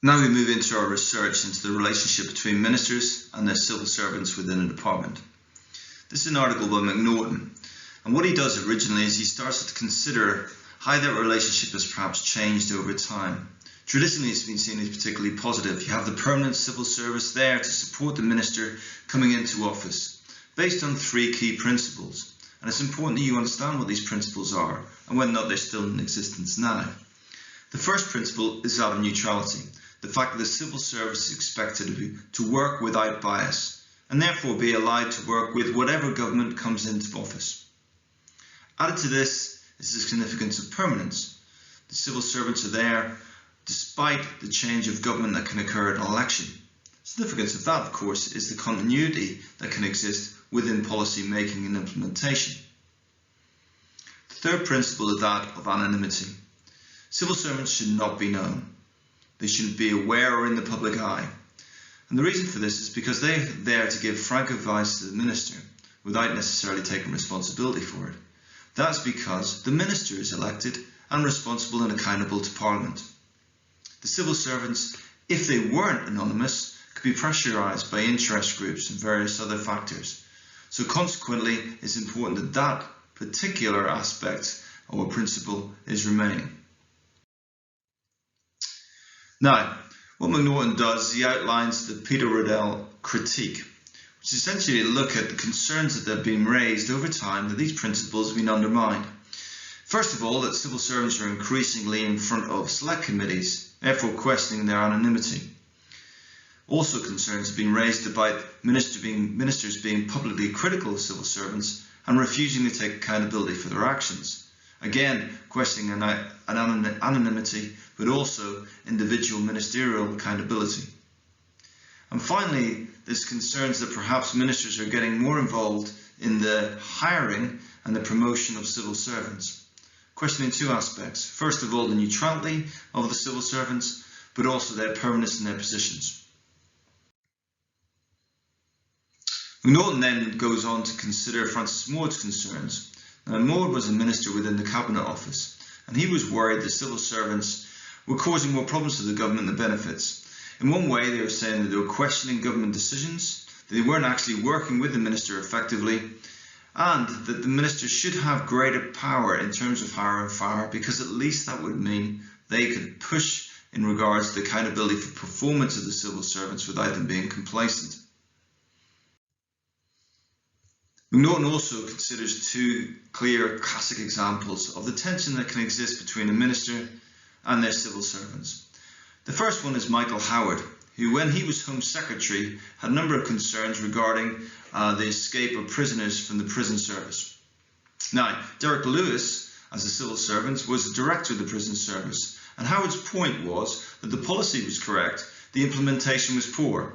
Now we move into our research into the relationship between ministers and their civil servants within a department. This is an article by McNaughton, and what he does originally is he starts to consider how that relationship has perhaps changed over time. Traditionally, it's been seen as particularly positive. You have the permanent civil service there to support the minister coming into office, based on three key principles. And it's important that you understand what these principles are and whether or not they're still in existence now. The first principle is that of neutrality, the fact that the civil service is expected to work without bias and therefore be allowed to work with whatever government comes into office. Added to this is the significance of permanence. The civil servants are there despite the change of government that can occur in an election. The significance of that, of course, is the continuity that can exist within policy making and implementation. The third principle is that of anonymity. Civil servants should not be known. They shouldn't be aware or in the public eye. And the reason for this is because they're there to give frank advice to the minister without necessarily taking responsibility for it. That's because the minister is elected and responsible and accountable to Parliament. The civil servants, if they weren't anonymous, could be pressurised by interest groups and various other factors. So consequently, it's important that that particular aspect or principle is remaining. Now, what McNaughton does is he outlines the Peter Riddell critique, which is essentially a look at the concerns that have been raised over time that these principles have been undermined. First of all, that civil servants are increasingly in front of select committees, therefore questioning their anonymity. Also, concerns have been raised about ministers being publicly critical of civil servants and refusing to take accountability for their actions. Again, questioning anonymity, but also individual ministerial accountability. And finally, there's concerns that perhaps ministers are getting more involved in the hiring and the promotion of civil servants, questioning two aspects. First of all, the neutrality of the civil servants, but also their permanence in their positions. McNaughton then goes on to consider Francis Maude's concerns. Now, Maude was a minister within the Cabinet Office, and he was worried that civil servants were causing more problems to the government than benefits. In one way, they were saying that they were questioning government decisions, that they weren't actually working with the minister effectively, and that the minister should have greater power in terms of hire and fire, because at least that would mean they could push in regards to the accountability for performance of the civil servants without them being complacent. McNaughton also considers two clear classic examples of the tension that can exist between a minister and their civil servants. The first one is Michael Howard, who, when he was Home Secretary, had a number of concerns regarding the escape of prisoners from the prison service. Now, Derek Lewis, as a civil servant, was the director of the prison service, and Howard's point was that the policy was correct, the implementation was poor.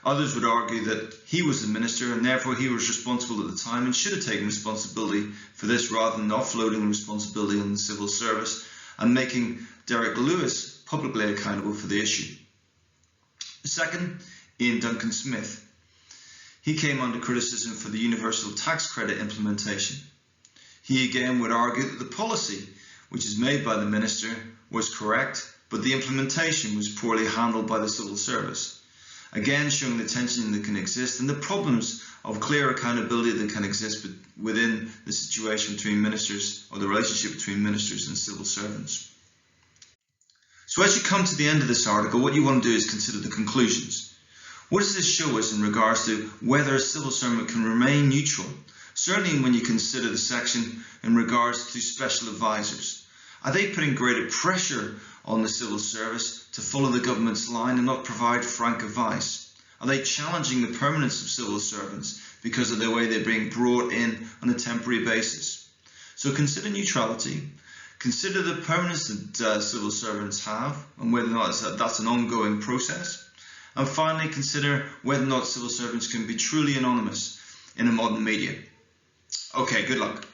Others would argue that he was the minister and therefore he was responsible at the time and should have taken responsibility for this rather than offloading the responsibility on the civil service and making Derek Lewis publicly accountable for the issue. The second, Ian Duncan Smith. He came under criticism for the universal tax credit implementation. He again would argue that the policy, which is made by the minister, was correct, but the implementation was poorly handled by the civil service. Again, showing the tension that can exist and the problems of clear accountability that can exist within the situation between ministers, or the relationship between ministers and civil servants. So as you come to the end of this article, what you want to do is consider the conclusions. What does this show us in regards to whether a civil servant can remain neutral? Certainly when you consider the section in regards to special advisors. Are they putting greater pressure on the civil service to follow the government's line and not provide frank advice? Are they challenging the permanence of civil servants because of the way they're being brought in on a temporary basis? So consider neutrality, consider the permanence that civil servants have and whether or not that's an ongoing process. And finally, consider whether or not civil servants can be truly anonymous in a modern media. Okay, good luck.